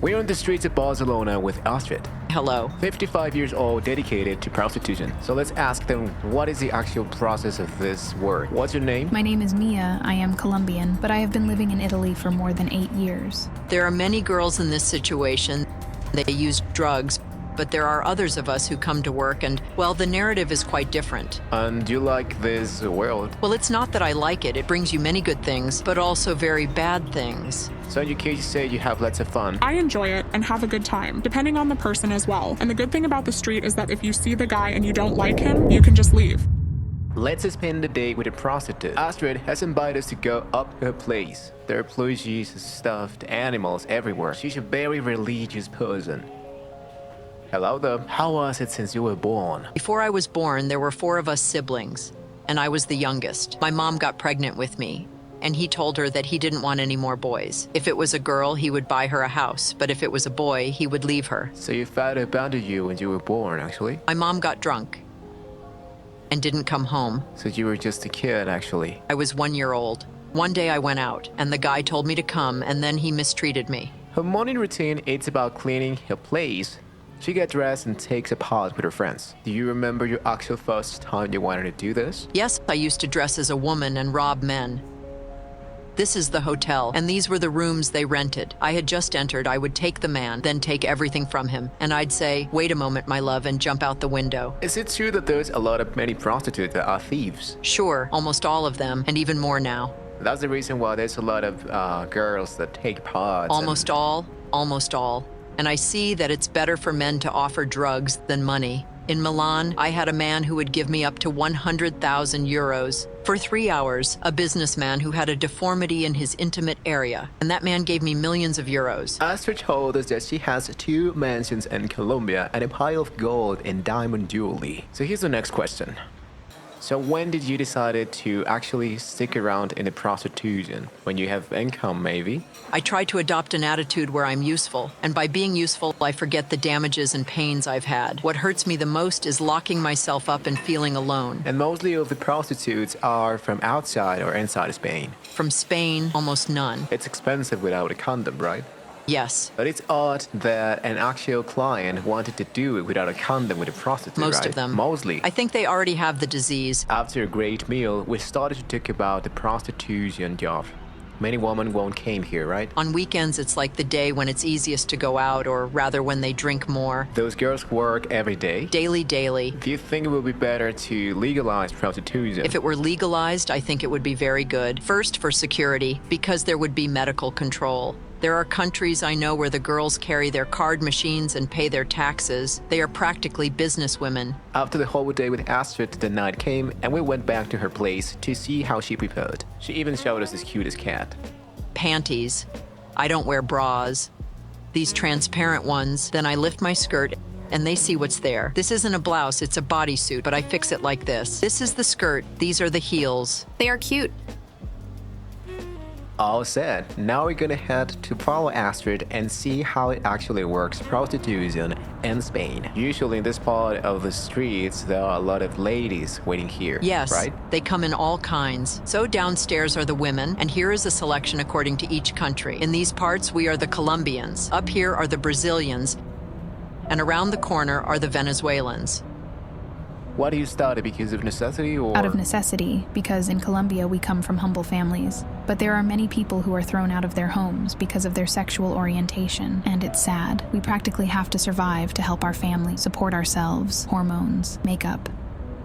We're on the streets of Barcelona with Astrid, Hello. 55 years old, dedicated to prostitution. So let's ask them, what is the actual process of this work? What's your name? My name is Mia. I am Colombian, but I have been living in Italy for more than 8 years. There are many girls in this situation. They use drugs, but there are others of us who come to work and, well, the narrative is quite different. And you like this world? Well, it's not that I like it. It brings you many good things, but also very bad things. So in your case, you say you have lots of fun. I enjoy it and have a good time, depending on the person as well. And the good thing about the street is that if you see the guy and you don't like him, you can just leave. Let's spend the day with a prostitute. Astrid has invited us to go up her place. There are plushies, stuffed animals everywhere. She's a very religious person. Hello there. How was it since you were born? Before I was born, there were 4 of us siblings, and I was the youngest. My mom got pregnant with me, and he told her that he didn't want any more boys. If it was a girl, he would buy her a house, but if it was a boy, he would leave her. So your father abandoned you when you were born, actually? My mom got drunk and didn't come home. So you were just a kid, actually? I was 1 year old. One day I went out, and the guy told me to come, and then he mistreated me. Her morning routine is about cleaning her place. She gets dressed and takes a pot with her friends. Do you remember your actual first time you wanted to do this? Yes, I used to dress as a woman and rob men. This is the hotel, and these were the rooms they rented. I had just entered. I would take the man, then take everything from him, and I'd say, "Wait a moment, my love," and jump out the window. Is it true that there's a lot of many prostitutes that are thieves? Sure, almost all of them, and even more now. That's the reason why there's a lot of girls that take pots. Almost all. And I see that it's better for men to offer drugs than money. In Milan, I had a man who would give me up to 100,000 euros. For 3 hours, a businessman who had a deformity in his intimate area, and that man gave me millions of euros. Astrid told us that she has 2 mansions in Colombia and a pile of gold and diamond jewelry. So here's the next question. So when did you decide to actually stick around in the prostitution? When you have income, maybe? I try to adopt an attitude where I'm useful, and by being useful, I forget the damages and pains I've had. What hurts me the most is locking myself up and feeling alone. And mostly of the prostitutes are from outside or inside Spain. From Spain, almost none. It's expensive without a condom, right? Yes. But it's odd that an actual client wanted to do it without a condom with a prostitute, Most right? of them. Mostly. I think they already have the disease. After a great meal, we started to talk about the prostitution job. Many women won't came here, right? On weekends, it's like the day when it's easiest to go out, or rather when they drink more. Those girls work every day. Daily. Do you think it would be better to legalize prostitution? If it were legalized, I think it would be very good. First, for security, because there would be medical control. There are countries I know where the girls carry their card machines and pay their taxes. They are practically businesswomen. After the whole day with Astrid, the night came and we went back to her place to see how she prepared. She even showed us this cutest cat. Panties. I don't wear bras. These transparent ones. Then I lift my skirt and they see what's there. This isn't a blouse, it's a bodysuit, but I fix it like this. This is the skirt, these are the heels. They are cute. All said, now we're gonna head to follow Astrid and see how it actually works prostitution in Spain. Usually in this part of the streets, there are a lot of ladies waiting here, Yes, right? they come in all kinds. So downstairs are the women, and here is a selection according to each country. In these parts, we are the Colombians. Up here are the Brazilians, and around the corner are the Venezuelans. Why do you start it? Because of necessity or? Out of necessity, because in Colombia we come from humble families. But there are many people who are thrown out of their homes because of their sexual orientation, and it's sad. We practically have to survive to help our family, support ourselves, hormones, makeup.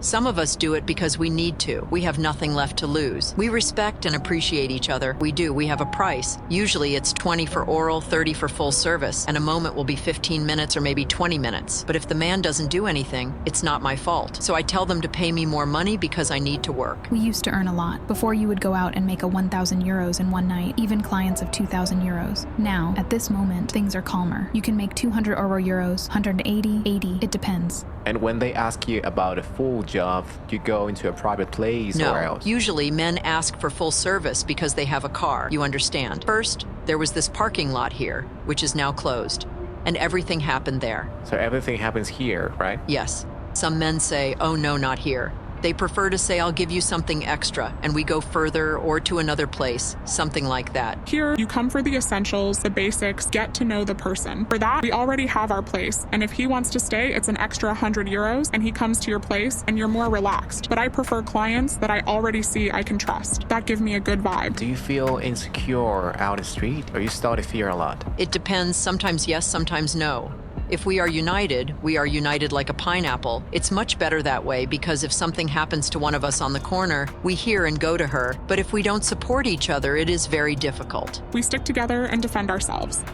Some of us do it because we need to. We have nothing left to lose. We respect and appreciate each other. We do. We have a price. Usually it's 20 for oral, 30 for full service, and a moment will be 15 minutes or maybe 20 minutes. But if the man doesn't do anything, it's not my fault. So I tell them to pay me more money because I need to work. We used to earn a lot. Before you would go out and make a 1,000 euros in one night, even clients of 2,000 euros. Now, at this moment, things are calmer. You can make 200 euros, 180, 80, it depends. And when they ask you about a full job, you go into a private place or else? Usually men ask for full service because they have a car, you understand. First, there was this parking lot here, which is now closed, and everything happened there. So everything happens here, right? Yes. Some men say, "Oh no, not here." They prefer to say, I'll give you something extra, and we go further or to another place, something like that. Here, you come for the essentials, the basics, get to know the person. For that, we already have our place, and if he wants to stay, it's an extra 100 euros, and he comes to your place, and you're more relaxed. But I prefer clients that I already see I can trust, that give me a good vibe. Do you feel insecure out the street, or you start to fear a lot? It depends, sometimes yes, sometimes no. If we are united like a pineapple. It's much better that way because if something happens to one of us on the corner, we hear and go to her. But if we don't support each other, it is very difficult. We stick together and defend ourselves.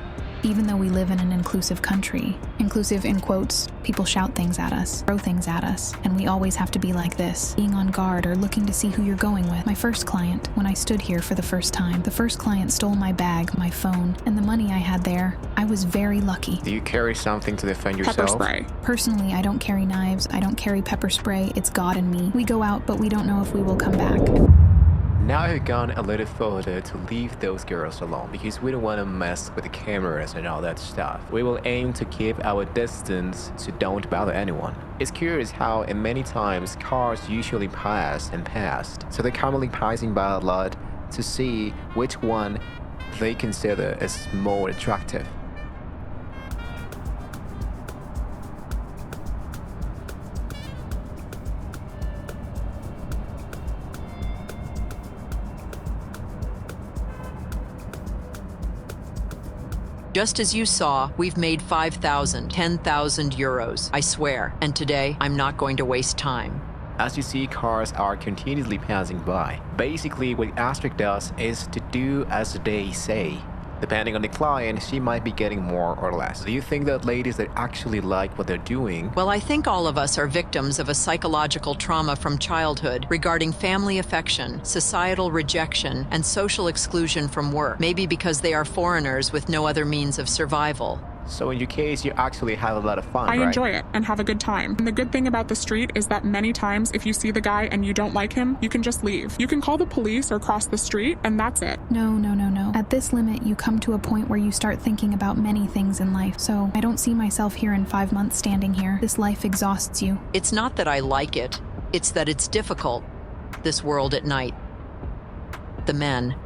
Even though we live in an inclusive country, inclusive in quotes, people shout things at us, throw things at us, and we always have to be like this, being on guard or looking to see who you're going with. My first client, when I stood here for the first time, the first client stole my bag, my phone, and the money I had there. I was very lucky. Do you carry something to defend yourself? Pepper spray. Personally, I don't carry knives, I don't carry pepper spray, it's God and me. We go out, but we don't know if we will come back. Now I've gone a little further to leave those girls alone because we don't want to mess with the cameras and all that stuff. We will aim to keep our distance so don't bother anyone. It's curious how in many times cars usually pass and passed, so they're commonly passing by a lot to see which one they consider as more attractive. Just as you saw, we've made 5,000, 10,000 euros, I swear. And today, I'm not going to waste time. As you see, cars are continuously passing by. Basically, what Astrid does is to do as they say. Depending on the client, she might be getting more or less. Do you think that ladies that actually like what they're doing? Well, I think all of us are victims of a psychological trauma from childhood regarding family affection, societal rejection, and social exclusion from work. Maybe because they are foreigners with no other means of survival. So in your case, you actually have a lot of fun, I right? enjoy it and have a good time. And the good thing about the street is that many times if you see the guy and you don't like him, you can just leave. You can call the police or cross the street and that's it. No. At this limit, you come to a point where you start thinking about many things in life. So I don't see myself here in 5 months standing here. This life exhausts you. It's not that I like it, it's that it's difficult. This world at night. The men.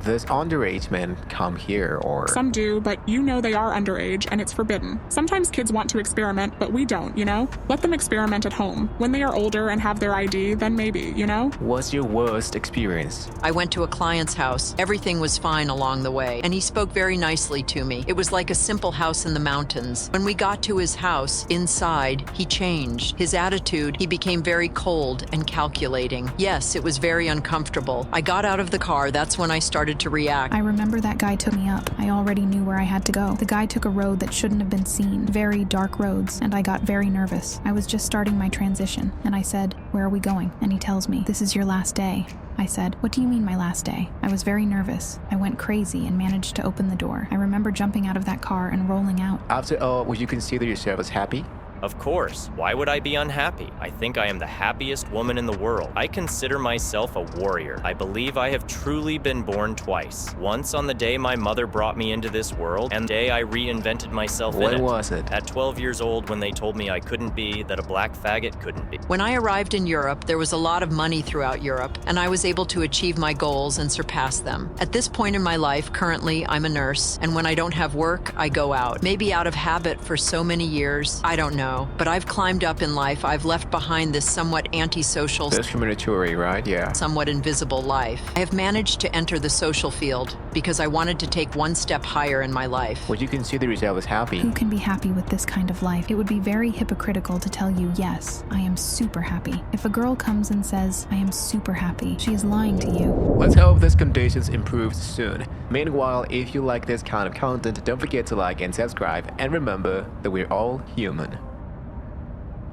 Does underage men come here or... Some do, but you know they are underage and it's forbidden. Sometimes kids want to experiment, but we don't, you know? Let them experiment at home. When they are older and have their ID, then maybe, you know? What's your worst experience? I went to a client's house. Everything was fine along the way, and he spoke very nicely to me. It was like a simple house in the mountains. When we got to his house, inside, he changed. His attitude, he became very cold and calculating. Yes, it was very uncomfortable. I got out of the car. That's when I started to react. I remember that guy took me up. I already knew where I had to go. The guy took a road that shouldn't have been seen, very dark roads, and I got very nervous. I was just starting my transition, and I said, "Where are we going?" And he tells me, "This is your last day." I said, "What do you mean my last day?" I was very nervous. I went crazy and managed to open the door. I remember jumping out of that car and rolling out. After all, would you consider yourself as happy? Of course. Why would I be unhappy? I think I am the happiest woman in the world. I consider myself a warrior. I believe I have truly been born twice. Once on the day my mother brought me into this world, and the day I reinvented myself in it. When was it? At 12 years old when they told me I couldn't be, that a black faggot couldn't be. When I arrived in Europe, there was a lot of money throughout Europe, and I was able to achieve my goals and surpass them. At this point in my life, currently, I'm a nurse, and when I don't have work, I go out. Maybe out of habit for so many years, I don't know. But I've climbed up in life. I've left behind this somewhat antisocial, Discriminatory, right? Yeah. somewhat invisible life. I have managed to enter the social field because I wanted to take one step higher in my life. Would you consider yourself as happy? Who can be happy with this kind of life? It would be very hypocritical to tell you, yes, I am super happy. If a girl comes and says, I am super happy, she is lying to you. Let's hope these conditions improve soon. Meanwhile, if you like this kind of content, don't forget to like and subscribe, and remember that we're all human.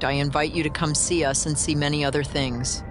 I invite you to come see us and see many other things.